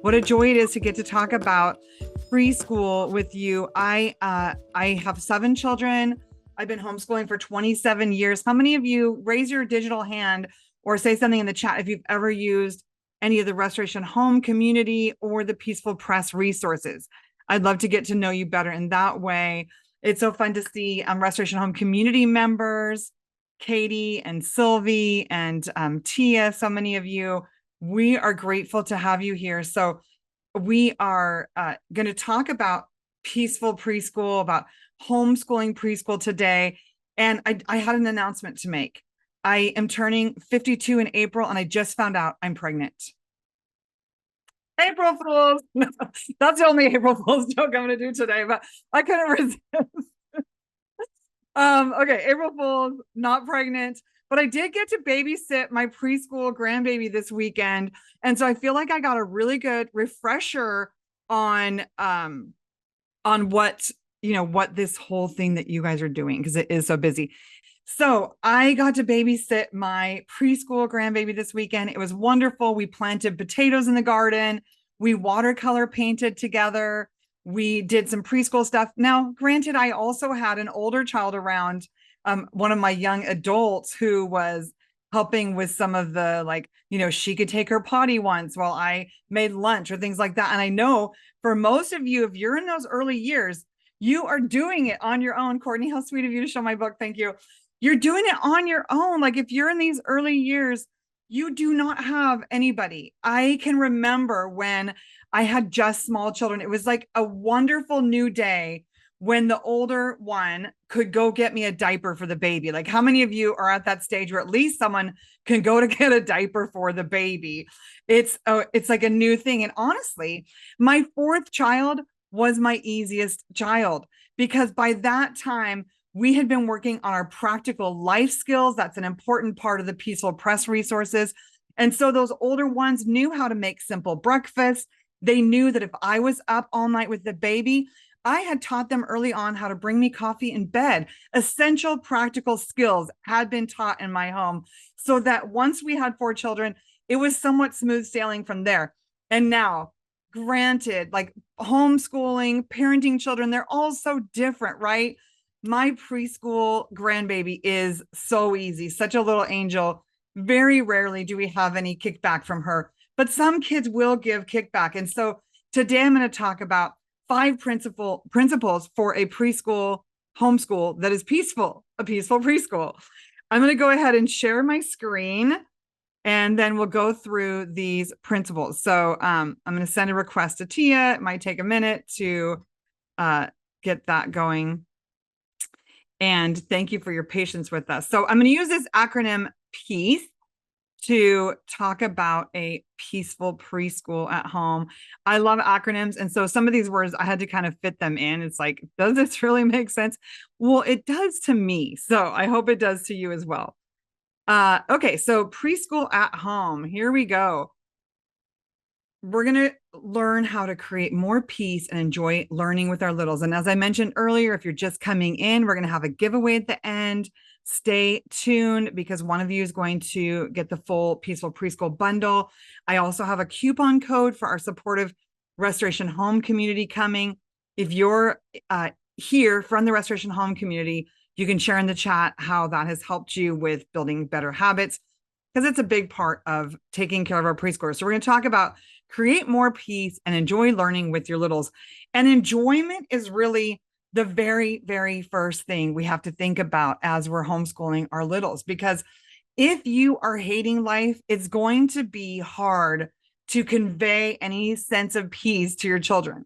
What a joy it is to get to talk about preschool with you. I have 7 children. I've been homeschooling for 27 years. How many of you raise your digital hand or say something in the chat if you've ever used any of the Restoration Home community or the Peaceful Press resources? I'd love to get to know you better in that way. It's so fun to see Restoration Home community members, Katie and Sylvie and Tia, so many of you. We are grateful to have you here. So we are going to talk about Peaceful Preschool, about homeschooling preschool today. And I had an announcement to make. I am turning 52 in April, and I just found out I'm pregnant. April Fools. That's the only April Fools joke I'm going to do today, but I couldn't resist. Okay, April Fools, not pregnant, but I did get to babysit my preschool grandbaby this weekend. And so I feel like I got a really good refresher on what, what this whole thing that you guys are doing, because it is so busy. So I got to babysit my preschool grandbaby this weekend. It was wonderful. We planted potatoes in the garden. We watercolor painted together. We did some preschool stuff. Now, granted, I also had an older child around, one of my young adults who was helping with some of the, like, she could take her potty once while I made lunch or things like that. And I know for most of you, if you're in those early years, you are doing it on your own. Courtney, how sweet of you to show my book. Thank you. You're doing it on your own. Like, if you're in these early years, you do not have anybody. I can remember when I had just small children. It was like a wonderful new day when the older one could go get me a diaper for the baby. Like, how many of you are at that stage where at least someone can go to get a diaper for the baby? It's like a new thing. And honestly, my fourth child was my easiest child, because by that time, we had been working on our practical life skills. That's an important part of the Peaceful Press resources. And so those older ones knew how to make simple breakfast. They knew that if I was up all night with the baby, I had taught them early on how to bring me coffee in bed. Essential practical skills had been taught in my home, so that once we had 4 children, it was somewhat smooth sailing from there. And now, granted, like homeschooling, parenting children, they're all so different, right? My preschool grandbaby is so easy, such a little angel. Very rarely do we have any kickback from her, but some kids will give kickback. And so today I'm going to talk about 5 principles for a preschool homeschool that is peaceful, a peaceful preschool. I'm going to go ahead and share my screen, and then we'll go through these principles. So I'm going to send a request to Tia. It might take a minute to get that going. And thank you for your patience with us. So I'm going to use this acronym PEACE to talk about a peaceful preschool at home. I love acronyms. And so some of these words, I had to kind of fit them in. It's like, does this really make sense? Well, it does to me. So I hope it does to you as well. Okay, so preschool at home. Here we go. We're going to learn how to create more peace and enjoy learning with our littles. And as I mentioned earlier, if you're just coming in, we're going to have a giveaway at the end. Stay tuned, because one of you is going to get the full Peaceful Preschool bundle. I also have a coupon code for our supportive Restoration Home community coming. If you're here from the Restoration Home community, you can share in the chat how that has helped you with building better habits, because it's a big part of taking care of our preschoolers. So we're going to talk about create more peace and enjoy learning with your littles. And enjoyment is really the very, very first thing we have to think about as we're homeschooling our littles, because if you are hating life, it's going to be hard to convey any sense of peace to your children.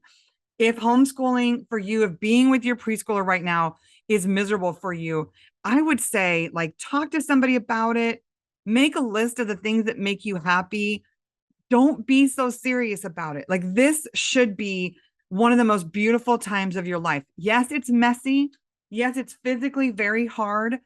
If homeschooling for you, if being with your preschooler right now is miserable for you, I would say, like, talk to somebody about it. Make a list of the things that make you happy. Don't be so serious about it. Like, this should be one of the most beautiful times of your life. Yes, it's messy. Yes, it's physically very hard,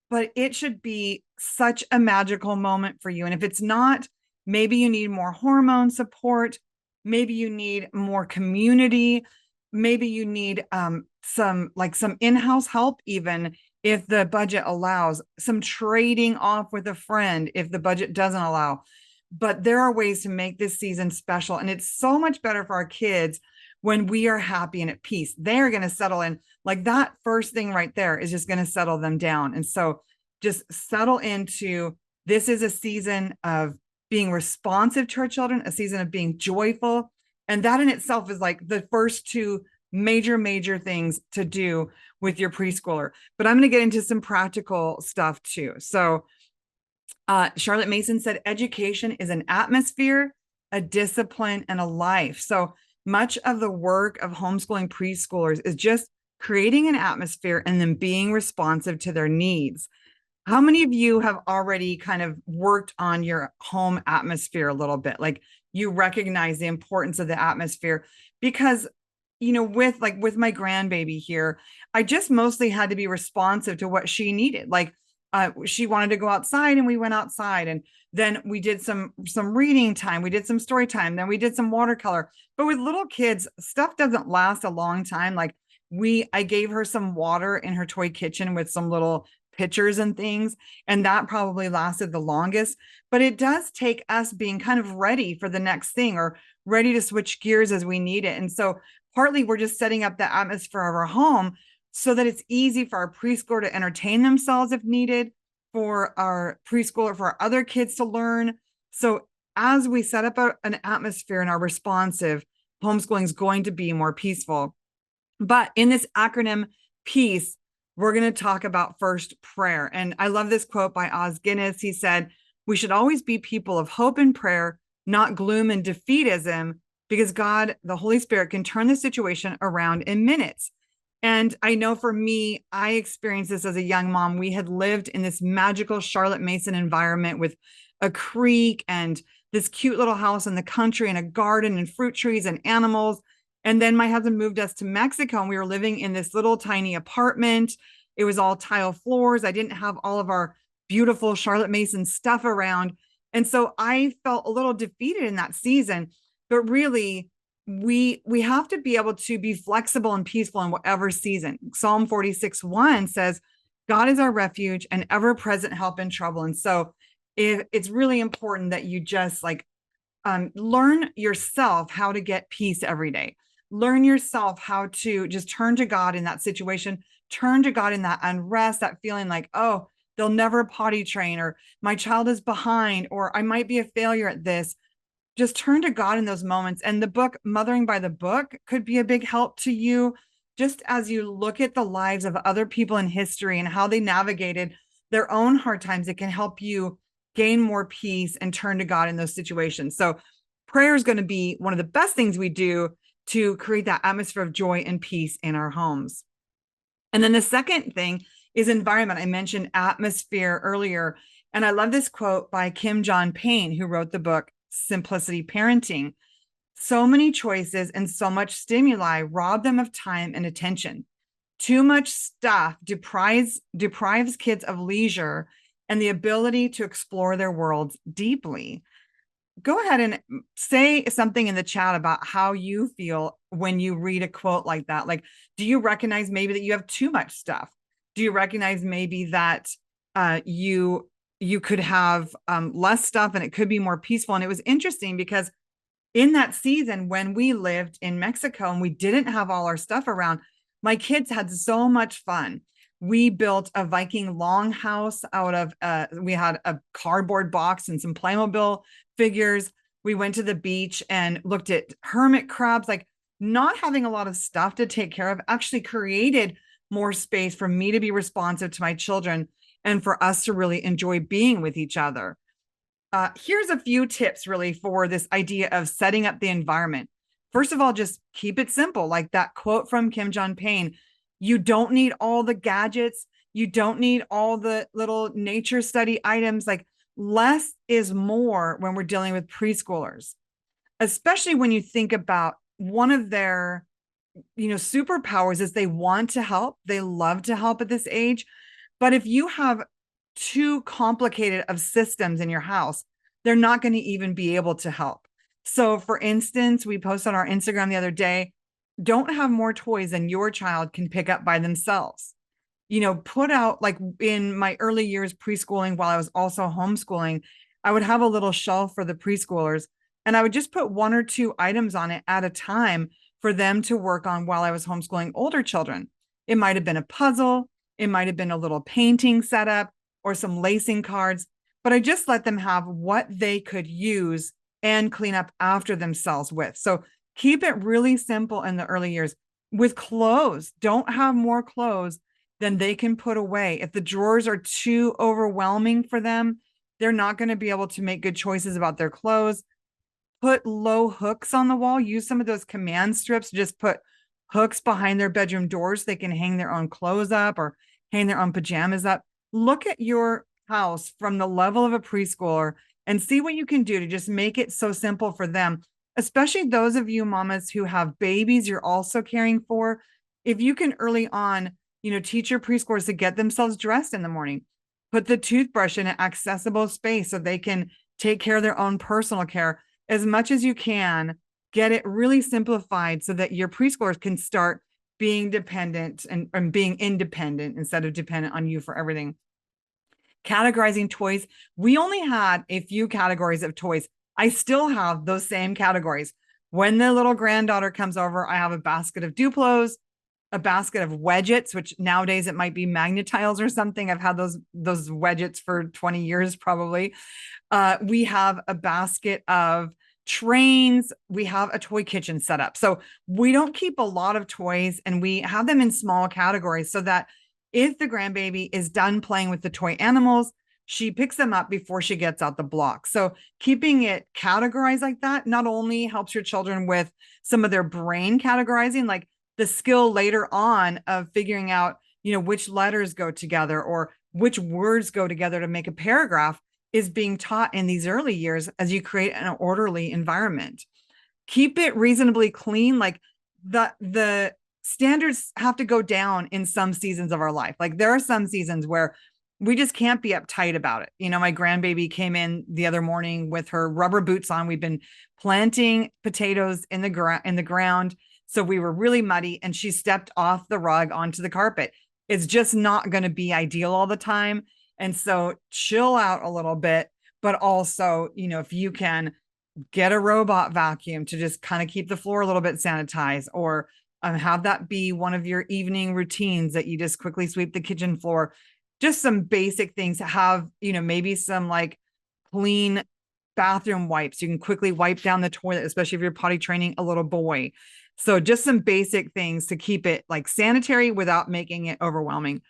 but it should be such a magical moment for you. And if it's not, maybe you need more hormone support. Maybe you need more community. Maybe you need some in-house help, even if the budget allows, some trading off with a friend if the budget doesn't allow. but there are ways to make this season special. And it's so much better for our kids when we are happy and at peace. They're going to settle in. Like that first thing right there is just going to settle them down. And so just settle into, this is a season of being responsive to our children, a season of being joyful. And that in itself is like the first two major things to do with your preschooler. But I'm going to get into some practical stuff too. So Charlotte Mason said, education is an atmosphere, a discipline, and a life. So much of the work of homeschooling preschoolers is just creating an atmosphere and then being responsive to their needs. How many of you have already kind of worked on your home atmosphere a little bit? Like you recognize the importance of the atmosphere because, with my grandbaby here, I just mostly had to be responsive to what she needed. Like she wanted to go outside and we went outside, and then we did some reading time. We did some story time. Then we did some watercolor. But with little kids, stuff doesn't last a long time. Like I gave her some water in her toy kitchen with some little pitchers and things, and that probably lasted the longest. But it does take us being kind of ready for the next thing or ready to switch gears as we need it. And so partly we're just setting up the atmosphere of our home so that it's easy for our preschooler to entertain themselves if needed, for our preschooler, for our other kids to learn. So as we set up an atmosphere and are responsive, homeschooling is going to be more peaceful. But in this acronym PEACE, we're going to talk about first prayer. And I love this quote by Os Guinness. He said, "We should always be people of hope and prayer, not gloom and defeatism, because God, the Holy Spirit, can turn the situation around in minutes." And I know for me, I experienced this as a young mom. We had lived in this magical Charlotte Mason environment with a creek and this cute little house in the country and a garden and fruit trees and animals. And then my husband moved us to Mexico and we were living in this little tiny apartment. It was all tile floors. I didn't have all of our beautiful Charlotte Mason stuff around. And so I felt a little defeated in that season. But really, we have to be able to be flexible and peaceful in whatever season. Psalm 46:1 says, "God is our refuge and ever-present help in trouble." And so it's really important that you just learn yourself how to get peace every day. Learn yourself how to just turn to God in that situation, turn to God in that unrest, that feeling like, oh, they'll never potty train, or my child is behind, or I might be a failure at this. Just turn to God in those moments. And the book, Mothering by the Book, could be a big help to you, just as you look at the lives of other people in history and how they navigated their own hard times. It can help you gain more peace and turn to God in those situations. So prayer is going to be one of the best things we do to create that atmosphere of joy and peace in our homes. And then the second thing is environment. I mentioned atmosphere earlier, and I love this quote by Kim John Payne, who wrote the book Simplicity Parenting. "So many choices and so much stimuli rob them of time and attention. Too much stuff deprives kids of leisure and the ability to explore their worlds deeply." Go ahead and say something in the chat about how you feel when you read a quote like that. Like, do you recognize maybe that you have too much stuff? Do you recognize maybe that you could have less stuff and it could be more peaceful? And it was interesting because in that season when we lived in Mexico and we didn't have all our stuff around, my kids had so much fun. We built a Viking longhouse out of, we had a cardboard box and some Playmobil figures. We went to the beach and looked at hermit crabs. Like, not having a lot of stuff to take care of actually created more space for me to be responsive to my children and for us to really enjoy being with each other. Here's a few tips really for this idea of setting up the environment. First of all, just keep it simple. Like that quote from Kim John Payne, you don't need all the gadgets. You don't need all the little nature study items. Like, less is more when we're dealing with preschoolers, especially when you think about one of their, superpowers is they want to help. They love to help at this age. But if you have too complicated of systems in your house, they're not going to even be able to help. So for instance, we posted on our Instagram the other day, don't have more toys than your child can pick up by themselves. Put out, like in my early years preschooling, while I was also homeschooling, I would have a little shelf for the preschoolers, and I would just put one or two items on it at a time for them to work on while I was homeschooling older children. It might have been a puzzle, it might have been a little painting setup or some lacing cards, but I just let them have what they could use and clean up after themselves with. So keep it really simple in the early years. With clothes, don't have more clothes than they can put away. If the drawers are too overwhelming for them, they're not going to be able to make good choices about their clothes. Put low hooks on the wall. Use some of those command strips. Just put hooks behind their bedroom doors so they can hang their own clothes up or hang their own pajamas up. Look at your house from the level of a preschooler and see what you can do to just make it so simple for them, especially those of you mamas who have babies you're also caring for. If you can early on, teach your preschoolers to get themselves dressed in the morning, put the toothbrush in an accessible space so they can take care of their own personal care as much as you can. Get it really simplified so that your preschoolers can start being dependent and being independent instead of dependent on you for everything. Categorizing toys. We only had a few categories of toys. I still have those same categories. When the little granddaughter comes over, I have a basket of Duplos, a basket of Wedgets, which nowadays it might be Magnetiles or something. I've had those Wedgets for 20 years probably. We have a basket of trains. We have a toy kitchen set up. So we don't keep a lot of toys, and we have them in small categories so that if the grandbaby is done playing with the toy animals, she picks them up before she gets out the block. So keeping it categorized like that not only helps your children with some of their brain categorizing, like the skill later on of figuring out, which letters go together or which words go together to make a paragraph is being taught in these early years as you create an orderly environment. Keep it reasonably clean. Like the standards have to go down in some seasons of our life. Like there are some seasons where we just can't be uptight about it. My grandbaby came in the other morning with her rubber boots on. We've been planting potatoes in the ground. So we were really muddy, and she stepped off the rug onto the carpet. It's just not going to be ideal all the time. And so chill out a little bit, but also, if you can get a robot vacuum to just kind of keep the floor a little bit sanitized, or have that be one of your evening routines that you just quickly sweep the kitchen floor. Just some basic things. Have, maybe some like clean bathroom wipes. You can quickly wipe down the toilet, especially if you're potty training a little boy. So just some basic things to keep it like sanitary without making it overwhelming.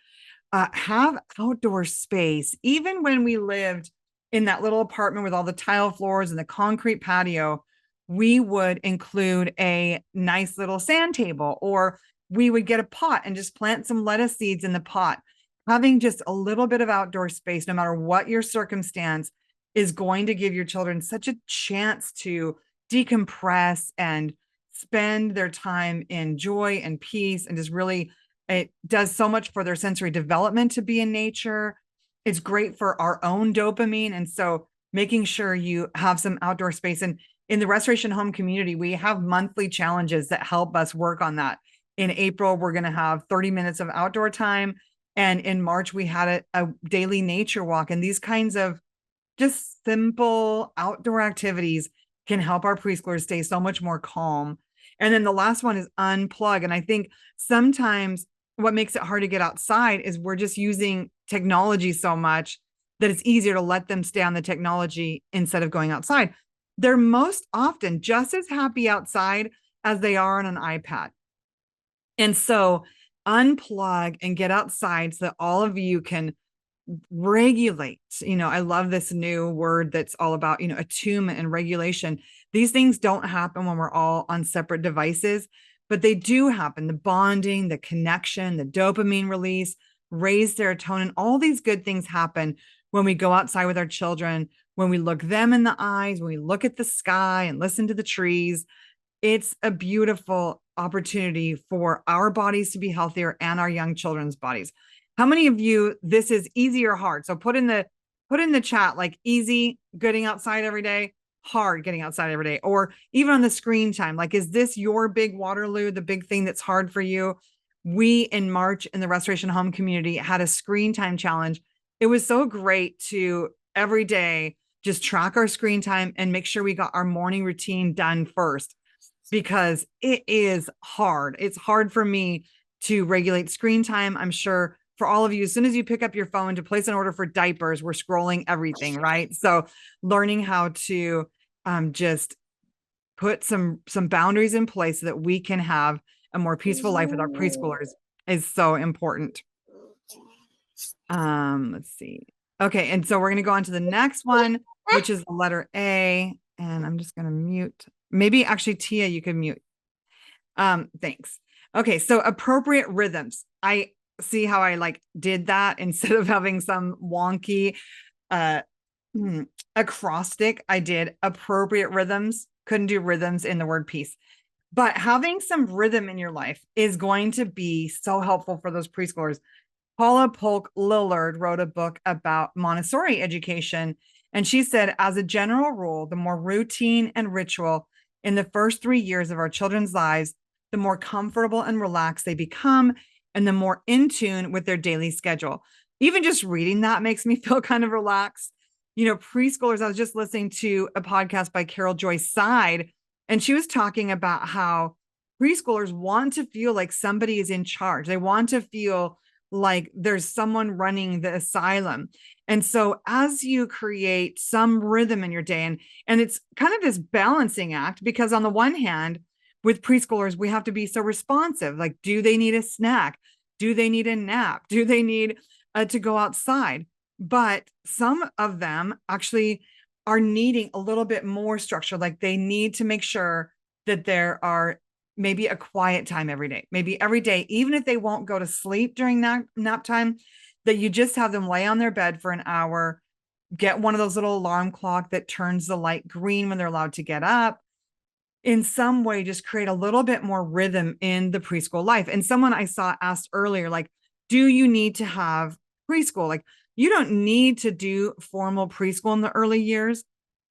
Have outdoor space. Even when we lived in that little apartment with all the tile floors and the concrete patio, we would include a nice little sand table, or we would get a pot and just plant some lettuce seeds in the pot. Having just a little bit of outdoor space, no matter what your circumstance, is going to give your children such a chance to decompress and spend their time in joy and peace, and just really, it does so much for their sensory development to be in nature. It's great for our own dopamine. And so making sure you have some outdoor space. And in the Restoration Home community, we have monthly challenges that help us work on that. In April, we're going to have 30 minutes of outdoor time. And in March, we had a daily nature walk. And these kinds of just simple outdoor activities can help our preschoolers stay so much more calm. And then the last one is unplug. And I think sometimes what makes it hard to get outside is we're just using technology so much that it's easier to let them stay on the technology instead of going outside. They're most often just as happy outside as they are on an iPad. And so unplug and get outside so that all of you can regulate. I love this new word that's all about, attunement and regulation. These things don't happen when we're all on separate devices, but they do happen. The bonding, the connection, the dopamine release, raised serotonin, all these good things happen when we go outside with our children, when we look them in the eyes, when we look at the sky and listen to the trees. It's a beautiful opportunity for our bodies to be healthier and our young children's bodies. How many of you, this is easy or hard? So put in the chat, like easy getting outside every day, hard getting outside every day, or even on the screen time. Like, is this your big Waterloo, the big thing that's hard for you? We in March in the Restoration Home community had a screen time challenge. It was so great to every day just track our screen time and make sure we got our morning routine done first, because it is hard. It's hard for me to regulate screen time. I'm sure for all of you, as soon as you pick up your phone to place an order for diapers, we're scrolling everything, right? So learning how to just put some boundaries in place so that we can have a more peaceful life with our preschoolers is so important. Let's see. Okay, and so we're going to go on to the next one, which is the letter A, and I'm just going to mute. Maybe actually Tia, you can mute. Thanks. Okay, so appropriate rhythms. I see how I like did that instead of having some wonky uh acrostic. I did appropriate rhythms. Couldn't do rhythms in the word peace. But having some rhythm in your life is going to be so helpful for those preschoolers. Paula Polk Lillard wrote a book about Montessori education. And she said, as a general rule, the more routine and ritual in the first 3 years of our children's lives, the more comfortable and relaxed they become, and the more in tune with their daily schedule. Even just reading that makes me feel kind of relaxed. Preschoolers, I was just listening to a podcast by Carol Joy Side, and she was talking about how preschoolers want to feel like somebody is in charge. They want to feel like there's someone running the asylum. And so as you create some rhythm in your day, and it's kind of this balancing act, because on the one hand, with preschoolers, we have to be so responsive. Like, do they need a snack? Do they need a nap? Do they need to go outside? But some of them actually are needing a little bit more structure. Like, they need to make sure that there are maybe a quiet time every day, maybe every day, even if they won't go to sleep during nap time, that you just have them lay on their bed for an hour, get one of those little alarm clock that turns the light green when they're allowed to get up. In some way, just create a little bit more rhythm in the preschool life. And someone I saw asked earlier, like, do you need to have preschool? Like, you don't need to do formal preschool in the early years.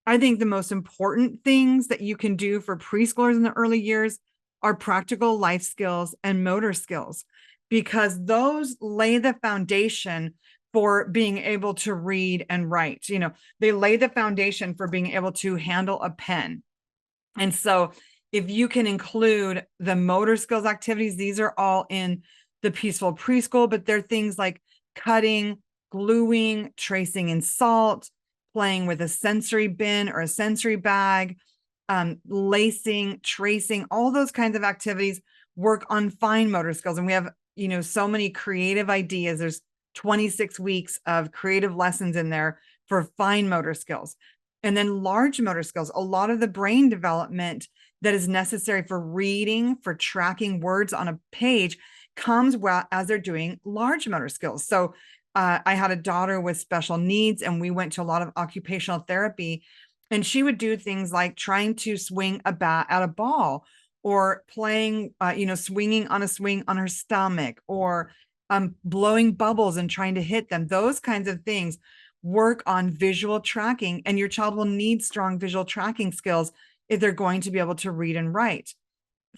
I think the most important things that you can do for preschoolers in the early years are practical life skills and motor skills, because those lay the foundation for being able to read and write. They lay the foundation for being able to handle a pen. And so if you can include the motor skills activities, these are all in the Peaceful Preschool, but they're things like cutting, gluing, tracing in salt, playing with a sensory bin or a sensory bag, lacing, tracing, all those kinds of activities work on fine motor skills. And we have, so many creative ideas. There's 26 weeks of creative lessons in there for fine motor skills. And then large motor skills, a lot of the brain development that is necessary for reading, for tracking words on a page, comes as they're doing large motor skills. So I had a daughter with special needs, and we went to a lot of occupational therapy, and she would do things like trying to swing a bat at a ball, or playing, swinging on a swing on her stomach, or blowing bubbles and trying to hit them. Those kinds of things work on visual tracking, and your child will need strong visual tracking skills if they're going to be able to read and write.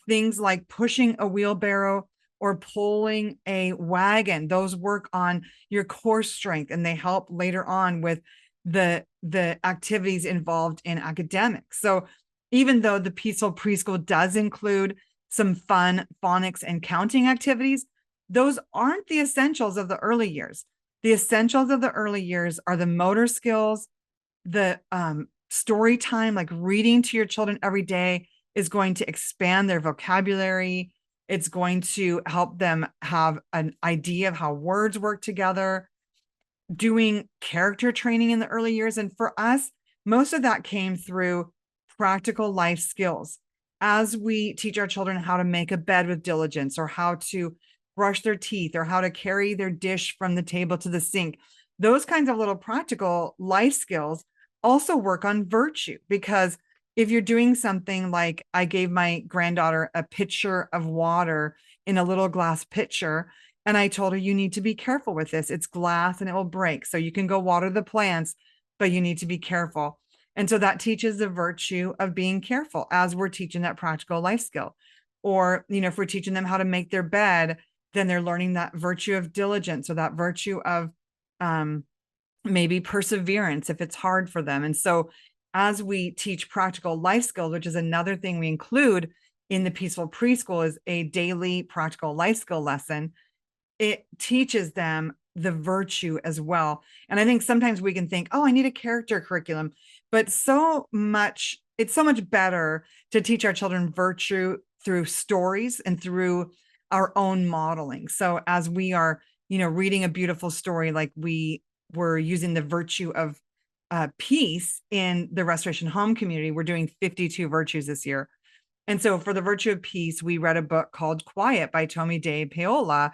Things like pushing a wheelbarrow or pulling a wagon, those work on your core strength, and they help later on with the activities involved in academics. So even though the Peaceful Preschool does include some fun phonics and counting activities, those aren't the essentials of the early years. The essentials of the early years are the motor skills, the story time, like reading to your children every day is going to expand their vocabulary. It's going to help them have an idea of how words work together. Doing character training in the early years. And for us, most of that came through practical life skills. As we teach our children how to make a bed with diligence, or how to brush their teeth, or how to carry their dish from the table to the sink, those kinds of little practical life skills also work on virtue. Because if you're doing something like, I gave my granddaughter a pitcher of water in a little glass pitcher, and I told her, you need to be careful with this. It's glass and it will break. So you can go water the plants, but you need to be careful. And so that teaches the virtue of being careful as we're teaching that practical life skill. Or, if we're teaching them how to make their bed, then they're learning that virtue of diligence, or that virtue of maybe perseverance if it's hard for them. And so as we teach practical life skills, which is another thing we include in the Peaceful Preschool, is a daily practical life skill lesson. It teaches them the virtue as well. And I think sometimes we can think, oh, I need a character curriculum, but it's so much better to teach our children virtue through stories and through our own modeling. So as we are, reading a beautiful story, like we were using the virtue of peace in the Restoration Home community, we're doing 52 virtues this year. And so for the virtue of peace, we read a book called Quiet by Tomi de Paola.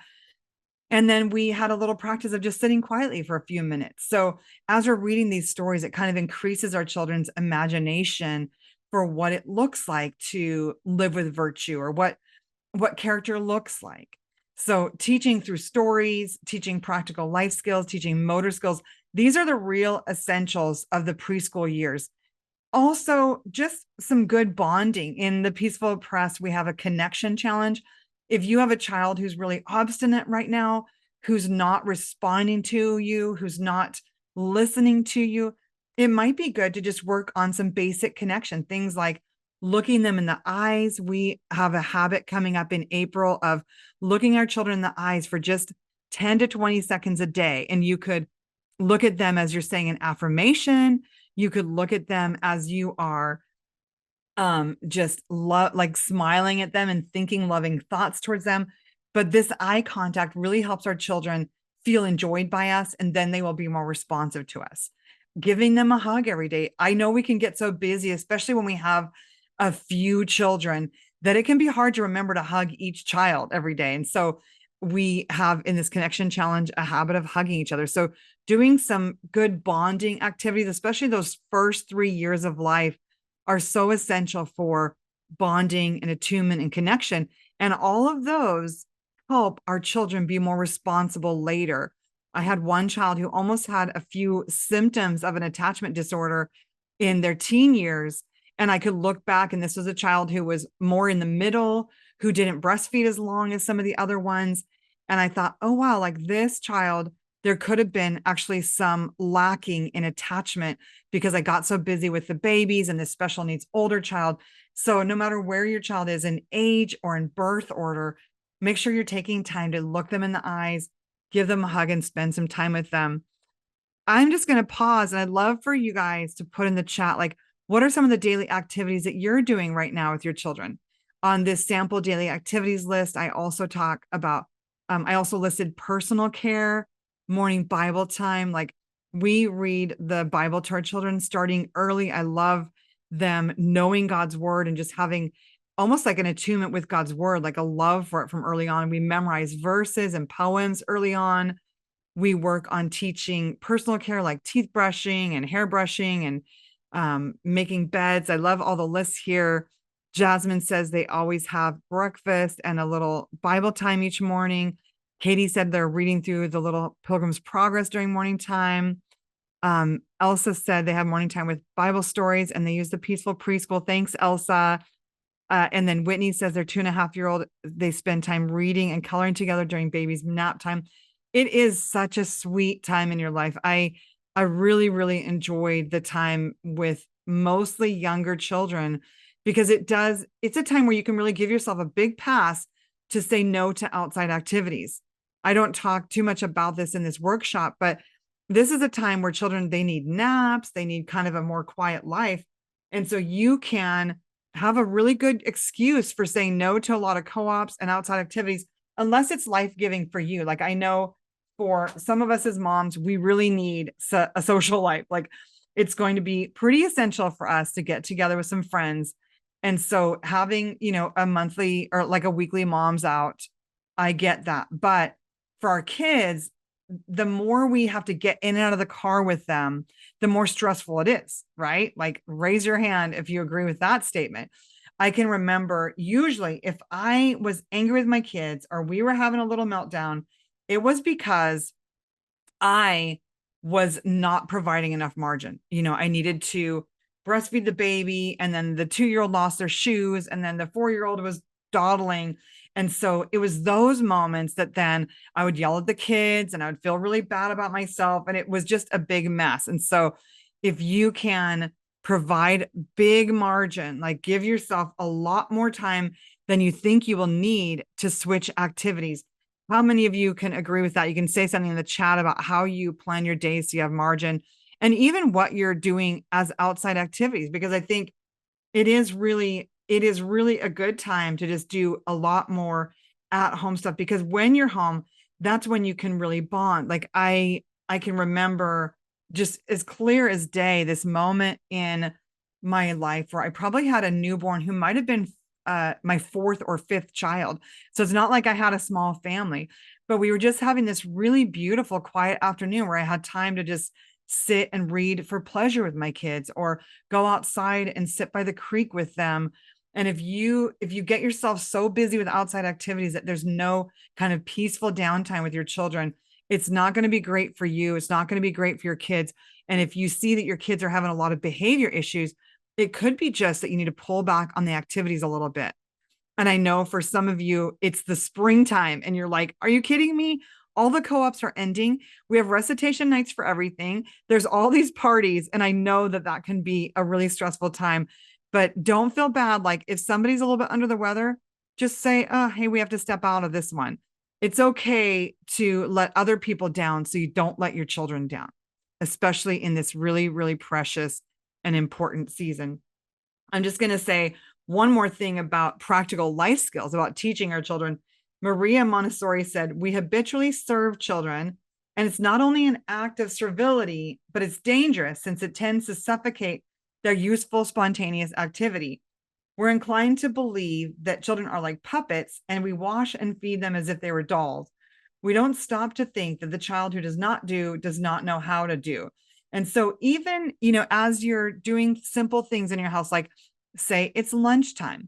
And then we had a little practice of just sitting quietly for a few minutes. So as we're reading these stories, it kind of increases our children's imagination for what it looks like to live with virtue, or what character looks like. So teaching through stories, teaching practical life skills, teaching motor skills, these are the real essentials of the preschool years. Also, just some good bonding. In the Peaceful Press, we have a connection challenge. If you have a child who's really obstinate right now, who's not responding to you, who's not listening to you, it might be good to just work on some basic connection, things like looking them in the eyes. We have a habit coming up in April of looking our children in the eyes for just 10 to 20 seconds a day. And you could look at them as you're saying an affirmation. You could look at them as you are just like smiling at them and thinking loving thoughts towards them. But this eye contact really helps our children feel enjoyed by us, and then they will be more responsive to us. Giving them a hug every day. I know we can get so busy, especially when we have a few children, that it can be hard to remember to hug each child every day. And so we have in this connection challenge a habit of hugging each other. So doing some good bonding activities, especially those first 3 years of life, are so essential for bonding and attunement and connection. And all of those help our children be more responsible later. I had one child who almost had a few symptoms of an attachment disorder in their teen years. And I could look back, and this was a child who was more in the middle, who didn't breastfeed as long as some of the other ones. And I thought, oh, wow, like this child, there could have been actually some lacking in attachment because I got so busy with the babies and this special needs older child. So no matter where your child is in age or in birth order, make sure you're taking time to look them in the eyes, give them a hug, and spend some time with them. I'm just going to pause, and I'd love for you guys to put in the chat, like, what are some of the daily activities that you're doing right now with your children? On this sample daily activities list, I also talk about, I also listed personal care, morning Bible time. Like, we read the Bible to our children starting early. I love them knowing God's word and just having almost like an attunement with God's word, like a love for it from early on. We memorize verses and poems early on. We work on teaching personal care, like teeth brushing and hair brushing and making beds. I love all the lists here. Jasmine says they always have breakfast and a little Bible time each morning. Katie said they're reading through the Little Pilgrim's Progress during morning time. Elsa said they have morning time with Bible stories and they use the Peaceful Preschool. Thanks, Elsa. And then Whitney says their 2.5-year-old, they spend time reading and coloring together during baby's nap time. It is such a sweet time in your life. I really, really enjoyed the time with mostly younger children because it's a time where you can really give yourself a big pass to say no to outside activities. I don't talk too much about this in this workshop, but this is a time where children, they need naps, they need kind of a more quiet life. And so you can have a really good excuse for saying no to a lot of co-ops and outside activities, unless it's life-giving for you. Like, I know for some of us as moms, we really need a social life. Like, it's going to be pretty essential for us to get together with some friends. And so having, a monthly or like a weekly moms out, I get that. But for our kids, the more we have to get in and out of the car with them, the more stressful it is, right? Like, raise your hand if you agree with that statement. I can remember usually if I was angry with my kids or we were having a little meltdown, it was because I was not providing enough margin. I needed to breastfeed the baby, and then the 2-year-old lost their shoes, and then the 4-year-old was dawdling. And so it was those moments that then I would yell at the kids and I would feel really bad about myself. And it was just a big mess. And so if you can provide big margin, like give yourself a lot more time than you think you will need to switch activities. How many of you can agree with that? You can say something in the chat about how you plan your days so you have margin and even what you're doing as outside activities, because I think it is really a good time to just do a lot more at home stuff, because when you're home, that's when you can really bond. Like I can remember just as clear as day this moment in my life where I probably had a newborn who might have been my fourth or fifth child. So it's not like I had a small family, but we were just having this really beautiful quiet afternoon where I had time to just sit and read for pleasure with my kids or go outside and sit by the creek with them. And if you get yourself so busy with outside activities that there's no kind of peaceful downtime with your children, it's not going to be great for you. It's not going to be great for your kids. And if you see that your kids are having a lot of behavior issues, it could be just that you need to pull back on the activities a little bit. And I know for some of you, it's the springtime and you're like, are you kidding me? All the co-ops are ending. We have recitation nights for everything. There's all these parties. And I know that that can be a really stressful time, but don't feel bad. Like if somebody's a little bit under the weather, just say, oh, hey, we have to step out of this one. It's okay to let other people down so you don't let your children down, especially in this really, really precious and important season. I'm just going to say one more thing about practical life skills, about teaching our children. Maria Montessori said, we habitually serve children, and it's not only an act of servility, but it's dangerous since it tends to suffocate their useful, spontaneous activity. We're inclined to believe that children are like puppets, and we wash and feed them as if they were dolls. We don't stop to think that the child who does not do does not know how to do. And so even, as you're doing simple things in your house, like say it's lunchtime,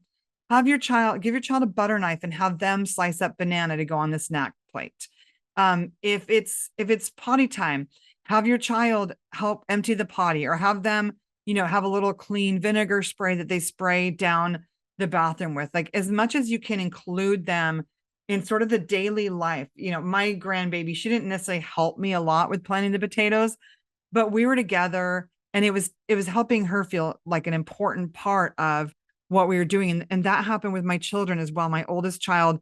give your child a butter knife and have them slice up banana to go on the snack plate. If it's potty time, have your child help empty the potty, or have them, have a little clean vinegar spray that they spray down the bathroom with. Like as much as you can include them in sort of the daily life. My grandbaby, she didn't necessarily help me a lot with planting the potatoes, but we were together and it was helping her feel like an important part of what we were doing. And that happened with my children as well. My oldest child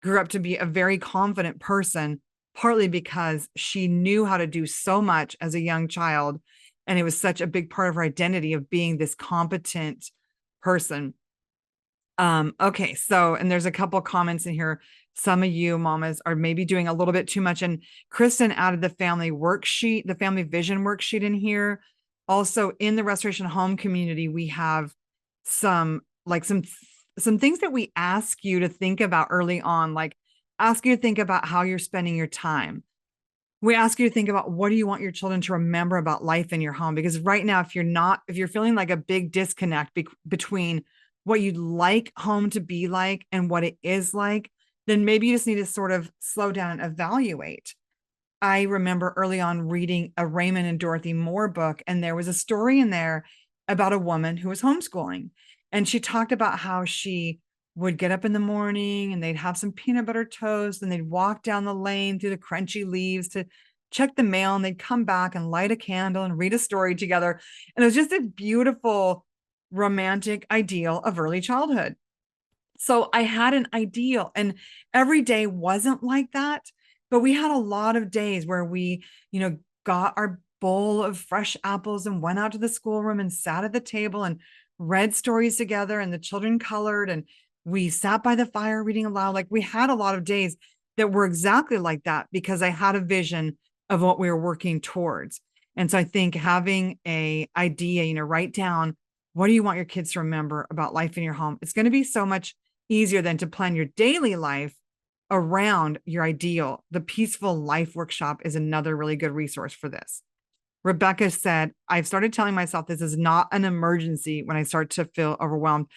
grew up to be a very confident person, partly because she knew how to do so much as a young child. And it was such a big part of her identity of being this competent person. Okay. So, and there's a couple comments in here. Some of you mamas are maybe doing a little bit too much. And Kristen added the family worksheet, the family vision worksheet in here. Also in the restoration home community, we have some things that we ask you to think about early on, like ask you to think about how you're spending your time. We ask you to think about what do you want your children to remember about life in your home? Because right now, if you're feeling like a big disconnect between what you'd like home to be like and what it is like, then maybe you just need to sort of slow down and evaluate. I remember early on reading a Raymond and Dorothy Moore book, and there was a story in there about a woman who was homeschooling. And she talked about how she would get up in the morning and they'd have some peanut butter toast and they'd walk down the lane through the crunchy leaves to check the mail, and they'd come back and light a candle and read a story together. And it was just a beautiful, romantic ideal of early childhood. So I had an ideal, and every day wasn't like that, but we had a lot of days where we, got our bowl of fresh apples and went out to the schoolroom and sat at the table and read stories together, and the children colored and we sat by the fire reading aloud. Like we had a lot of days that were exactly like that because I had a vision of what we were working towards. And so I think having a idea, write down, what do you want your kids to remember about life in your home? It's going to be so much easier than to plan your daily life around your ideal. The Peaceful Life Workshop is another really good resource for this. Rebecca said, I've started telling myself this is not an emergency when I start to feel overwhelmed.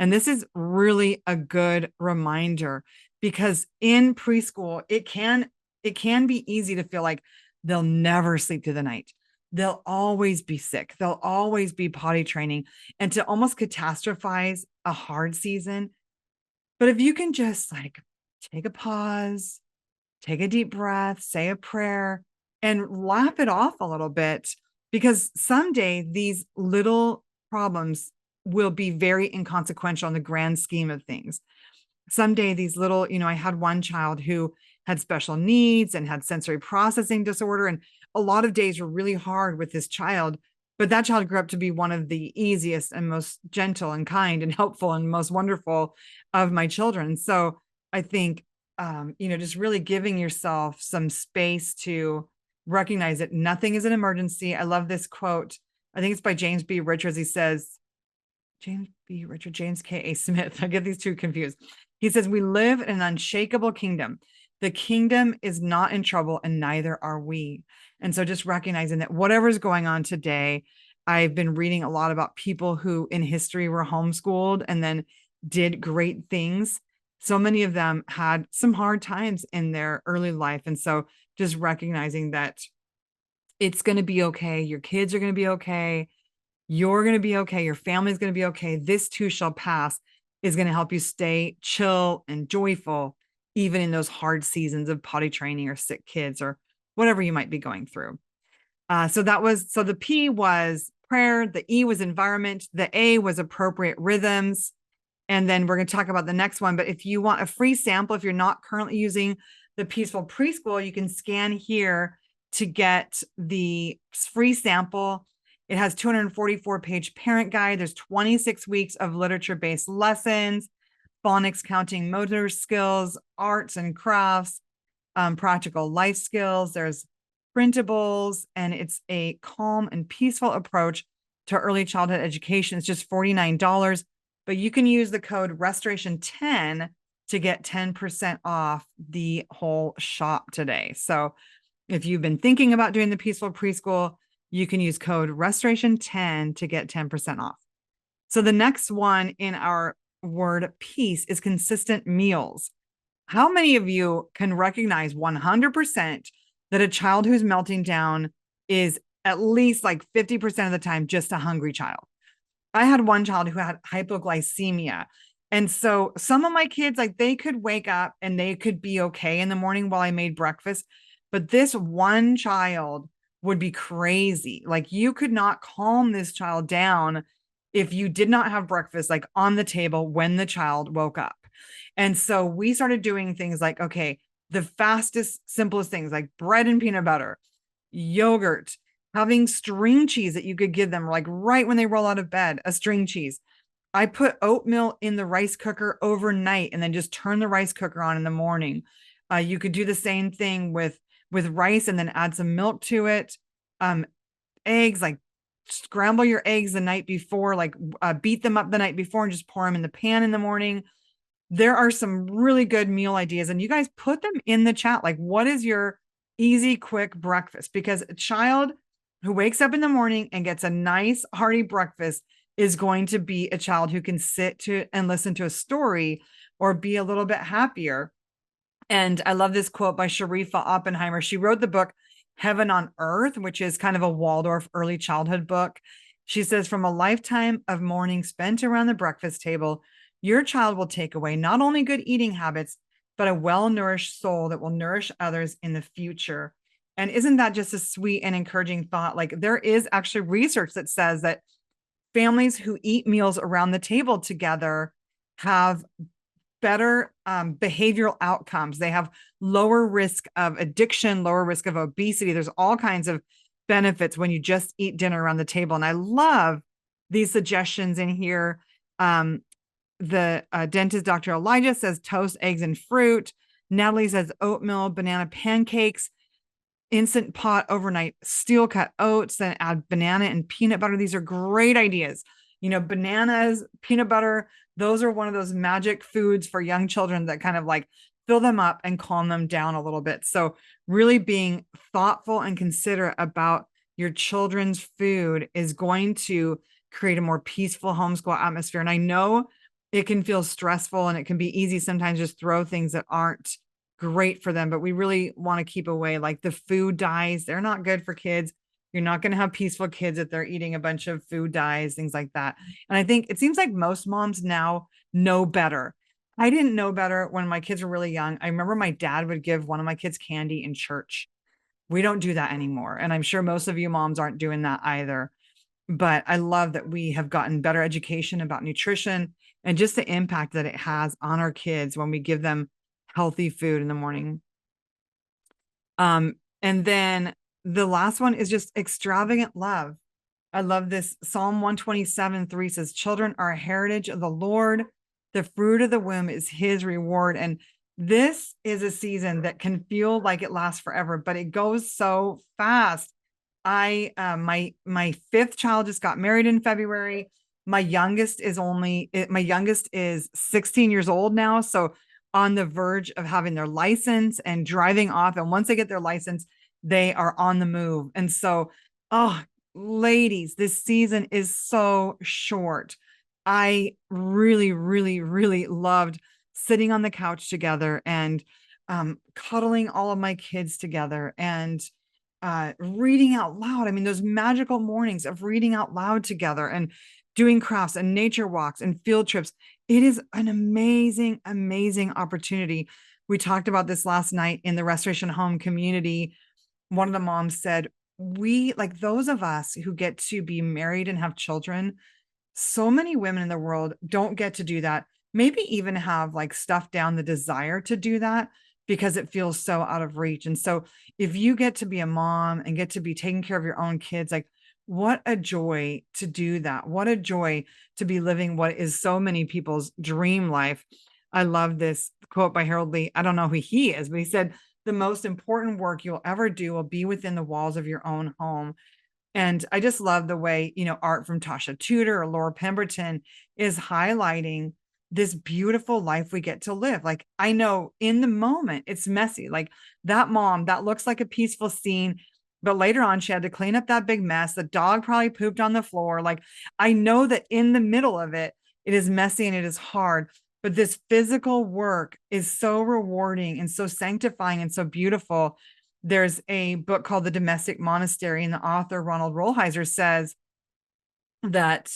And this is really a good reminder, because in preschool, it can be easy to feel like they'll never sleep through the night. They'll always be sick. They'll always be potty training, and to almost catastrophize a hard season. But if you can just take a pause, take a deep breath, say a prayer, and laugh it off a little bit, because someday these little problems will be very inconsequential in the grand scheme of things. Someday these little, I had one child who had special needs and had sensory processing disorder. And a lot of days were really hard with this child. But that child grew up to be one of the easiest and most gentle and kind and helpful and most wonderful of my children. So I think, just really giving yourself some space to recognize that nothing is an emergency. I love this quote. I think it's by James B. Richards. He says, James B. Richard, James K. A. Smith. I get these two confused. He says, we live in an unshakable kingdom. The kingdom is not in trouble, and neither are we. And so just recognizing that whatever's going on today, I've been reading a lot about people who in history were homeschooled and then did great things. So many of them had some hard times in their early life. And so just recognizing that it's going to be okay. Your kids are going to be okay. You're going to be okay. Your family's going to be okay. This too shall pass is going to help you stay chill and joyful, even in those hard seasons of potty training or sick kids or whatever you might be going through. So the P was prayer. The E was environment. The A was appropriate rhythms. And then we're going to talk about the next one. But if you want a free sample, if you're not currently using the Peaceful Preschool, you can scan here to get the free sample. It has 244-page parent guide. There's 26 weeks of literature-based lessons, phonics, counting, motor skills, arts and crafts, practical life skills. There's printables, and it's a calm and peaceful approach to early childhood education. It's just $49, but you can use the code restoration10 to get 10% off the whole shop today. So if you've been thinking about doing the Peaceful Preschool, you can use code restoration10 to get 10% off. So the next one in our word peace is consistent meals. How many of you can recognize 100% that a child who's melting down is at least like 50% of the time just a hungry child? I had one child who had hypoglycemia. And so some of my kids, like they could wake up and they could be okay in the morning while I made breakfast. But this one child would be crazy. Like you could not calm this child down if you did not have breakfast like on the table when the child woke up. And so we started doing things like, okay, the fastest, simplest things like bread and peanut butter, yogurt, having string cheese that you could give them like right when they roll out of bed, a string cheese. I put oatmeal in the rice cooker overnight and then just turn the rice cooker on in the morning. You could do the same thing with rice and then add some milk to it. Eggs, like scramble your eggs the night before, like beat them up the night before and just pour them in the pan in the morning. There are some really good meal ideas, and you guys put them in the chat. Like, what is your easy, quick breakfast? Because a child who wakes up in the morning and gets a nice, hearty breakfast is going to be a child who can sit to and listen to a story or be a little bit happier. And I love this quote by Sharifa Oppenheimer. She wrote the book Heaven on Earth, which is kind of a Waldorf early childhood book. She says, from a lifetime of morning spent around the breakfast table, your child will take away not only good eating habits, but a well-nourished soul that will nourish others in the future. And isn't that just a sweet and encouraging thought? Like there is actually research that says that families who eat meals around the table together have better behavioral outcomes. They have lower risk of addiction, lower risk of obesity. There's all kinds of benefits when you just eat dinner around the table. And I love these suggestions in here. The dentist, Dr. Elijah, says toast, eggs, and fruit. Natalie says oatmeal, banana pancakes, instant pot overnight steel cut oats, then add banana and peanut butter. These are great ideas. Bananas, peanut butter, those are one of those magic foods for young children that kind of like fill them up and calm them down a little bit. So really being thoughtful and considerate about your children's food is going to create a more peaceful homeschool atmosphere. And I know it can feel stressful and it can be easy sometimes just throw things that aren't great for them, but we really want to keep away like the food dyes. They're not good for kids. You're not going to have peaceful kids if they're eating a bunch of food dyes, things like that. And I think it seems like most moms now know better. I didn't know better when my kids were really young. I remember my dad would give one of my kids candy in church. We don't do that anymore. And I'm sure most of you moms aren't doing that either. But I love that we have gotten better education about nutrition and just the impact that it has on our kids when we give them healthy food in the morning. And then the last one is just extravagant love. I love this. Psalm 127:3 says, children are a heritage of the Lord. The fruit of the womb is his reward. And this is a season that can feel like it lasts forever, but it goes so fast. My fifth child just got married in February. My youngest is 16 years old now. So on the verge of having their license and driving off. And once they get their license, they are on the move. And so, oh, ladies, this season is so short. I really, really, really loved sitting on the couch together and cuddling all of my kids together and reading out loud. I mean, those magical mornings of reading out loud together and doing crafts and nature walks and field trips. It is an amazing, amazing opportunity. We talked about this last night in the Restoration Home community. One of the moms said, we, like those of us who get to be married and have children, so many women in the world don't get to do that. Maybe even have like stuffed down the desire to do that because it feels so out of reach. And so if you get to be a mom and get to be taking care of your own kids, like what a joy to do that. What a joy to be living what is so many people's dream life. I love this quote by Harold Lee. I don't know who he is, but he said, the most important work you'll ever do will be within the walls of your own home. And I just love the way, art from Tasha Tudor or Laura Pemberton is highlighting this beautiful life we get to live. Like, I know in the moment it's messy. Like that mom, that looks like a peaceful scene, but later on she had to clean up that big mess. The dog probably pooped on the floor. Like, I know that in the middle of it, it is messy and it is hard, but this physical work is so rewarding and so sanctifying and so beautiful. There's a book called The Domestic Monastery, and the author, Ronald Rolheiser, says that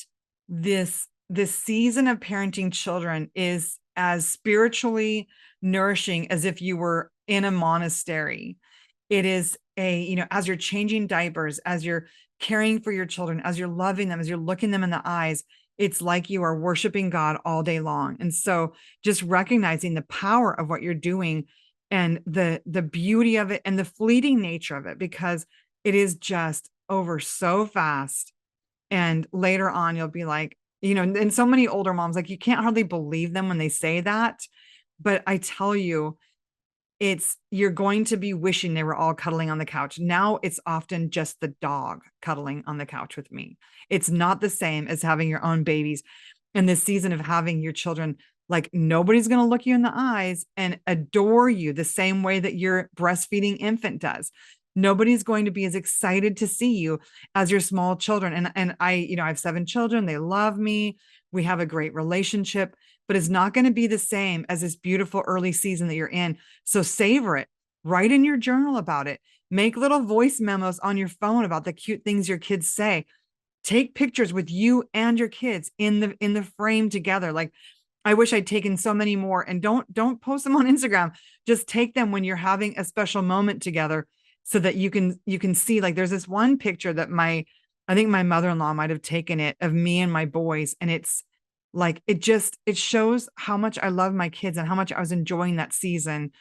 this season of parenting children is as spiritually nourishing as if you were in a monastery. It is as you're changing diapers, as you're caring for your children, as you're loving them, as you're looking them in the eyes, it's like you are worshiping God all day long. And so just recognizing the power of what you're doing and the beauty of it and the fleeting nature of it, because it is just over so fast. And later on, you'll be like, and so many older moms, like you can't hardly believe them when they say that. But I tell you, you're going to be wishing they were all cuddling on the couch. Now it's often just the dog cuddling on the couch with me. It's not the same as having your own babies. And this season of having your children, like nobody's going to look you in the eyes and adore you the same way that your breastfeeding infant does. Nobody's going to be as excited to see you as your small children. And I have 7 children. They love me. We have a great relationship, but it's not going to be the same as this beautiful early season that you're in. So savor it. Write in your journal about it. Make little voice memos on your phone about the cute things your kids say. Take pictures with you and your kids in the frame together. Like, I wish I'd taken so many more. And don't post them on Instagram. Just take them when you're having a special moment together, so that you can see, like, there's this one picture that I think my mother-in-law might have taken it of me and my boys. And it's like, it shows how much I love my kids and how much I was enjoying that season.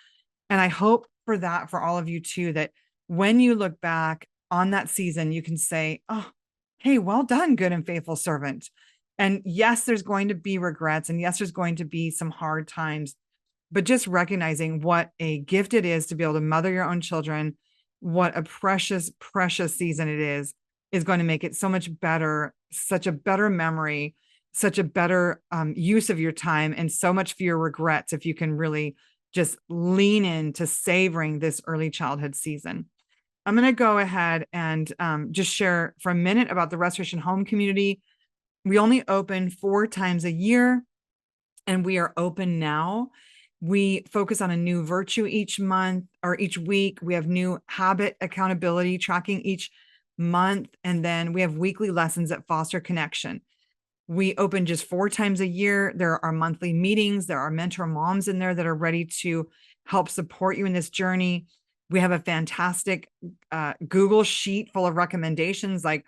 And I hope for that for all of you too, that when you look back on that season, you can say, oh, hey, well done, good and faithful servant. And yes, there's going to be regrets. And yes, there's going to be some hard times, but just recognizing what a gift it is to be able to mother your own children, what a precious, precious season it is going to make it so much better, such a better memory, such a better use of your time, and so much fewer regrets if you can really just lean into savoring this early childhood season. I'm going to go ahead and just share for a minute about the Restoration Home community. We only open 4 times a year, and we are open now. We focus on a new virtue each month or each week. We have new habit accountability tracking each month. And then we have weekly lessons that foster connection. We open just 4 times a year. There are monthly meetings. There are mentor moms in there that are ready to help support you in this journey. We have a fantastic Google sheet full of recommendations. Like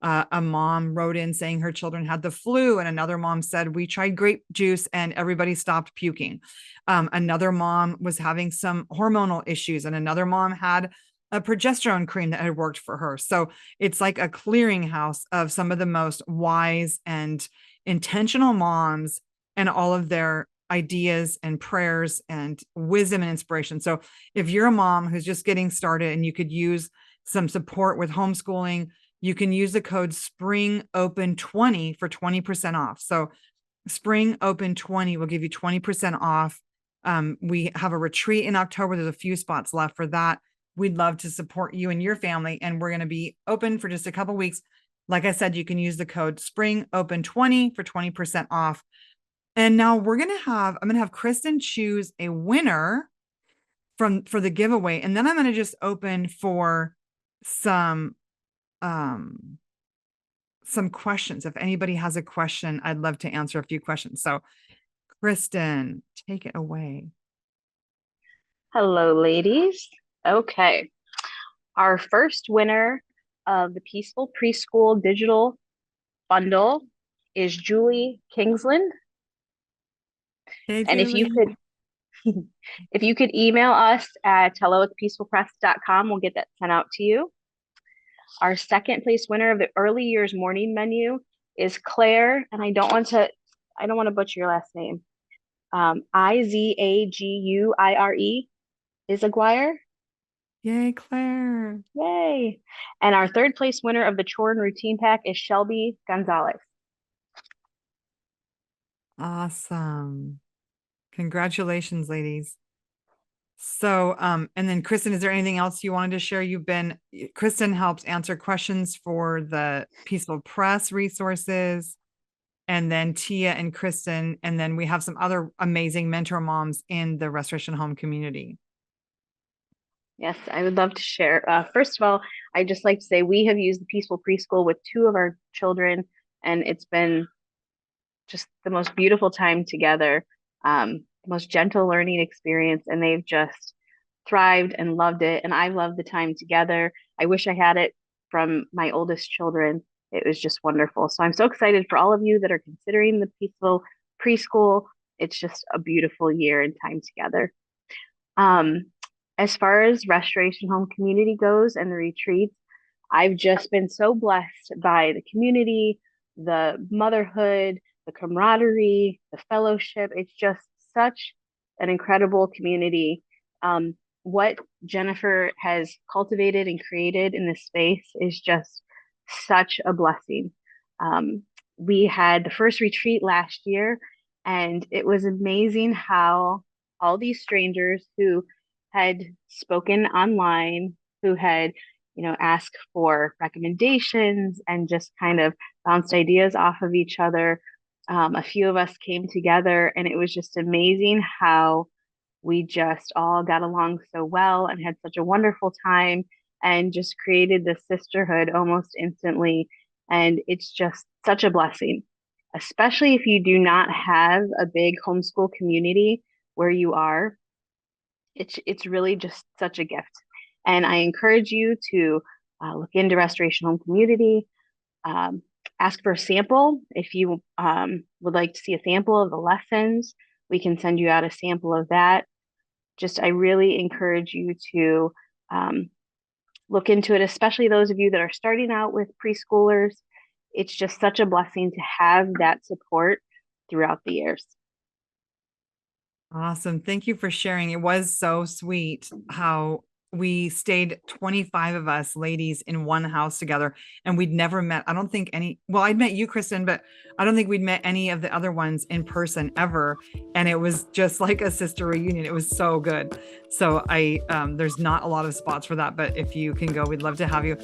a mom wrote in saying her children had the flu, and another mom said, we tried grape juice and everybody stopped puking. Another mom was having some hormonal issues, and another mom had a progesterone cream that had worked for her. So it's like a clearinghouse of some of the most wise and intentional moms and all of their ideas and prayers and wisdom and inspiration. So if you're a mom who's just getting started and you could use some support with homeschooling, you can use the code SPRINGOPEN20 for 20% off. So SPRINGOPEN20 will give you 20% off. We have a retreat in October. There's a few spots left for that. We'd love to support you and your family, and we're going to be open for just a couple weeks. Like I said, you can use the code SPRINGOPEN20 for 20% off. And now I'm going to have Kristen choose a winner for the giveaway. And then I'm going to just open for some questions. If anybody has a question, I'd love to answer a few questions. So Kristen, take it away. Hello, ladies. Okay. Our first winner of the Peaceful Preschool digital bundle is Julie Kingsland. Hey, And Julie. if you could email us at hello@peacefulpress.com, we'll get that sent out to you. Our second place winner of the early years morning menu is Claire, and I don't want to butcher your last name. Izaguire is Aguirre. Yay, Claire. Yay. And our third place winner of the chore and routine pack is Shelby Gonzalez. Awesome. Congratulations, ladies. So, and then Kristen, is there anything else you wanted to share? Kristen helps answer questions for the Peaceful Press resources, and then Tia and Kristen, and then we have some other amazing mentor moms in the Restoration Home community. Yes, I would love to share. First of all, I'd just like to say we have used the Peaceful Preschool with 2 of our children, and it's been just the most beautiful time together, most gentle learning experience, and they've just thrived and loved it. And I've loved the time together. I wish I had it from my oldest children. It was just wonderful. So I'm so excited for all of you that are considering the Peaceful Preschool. It's just a beautiful year and time together. As far as Restoration Home community goes and the retreats, I've just been so blessed by the community, the motherhood, the camaraderie, the fellowship. It's just such an incredible community. What Jennifer has cultivated and created in this space is just such a blessing. We had the first retreat last year, and it was amazing how all these strangers who had spoken online, who had, asked for recommendations and just kind of bounced ideas off of each other. A few of us came together, and it was just amazing how we just all got along so well and had such a wonderful time and just created this sisterhood almost instantly. And it's just such a blessing, especially if you do not have a big homeschool community where you are. It's really just such a gift. And I encourage you to look into Restoration Home Community. Ask for a sample. If you would like to see a sample of the lessons, we can send you out a sample of that. I really encourage you to look into it, especially those of you that are starting out with preschoolers. It's just such a blessing to have that support throughout the years. Awesome. Thank you for sharing. It was so sweet how we stayed 25 of us ladies in one house together, and we'd never met. I don't think I'd met you, Kristen, but I don't think we'd met any of the other ones in person ever. And it was just like a sister reunion. It was so good. So there's not a lot of spots for that, but if you can go, we'd love to have you.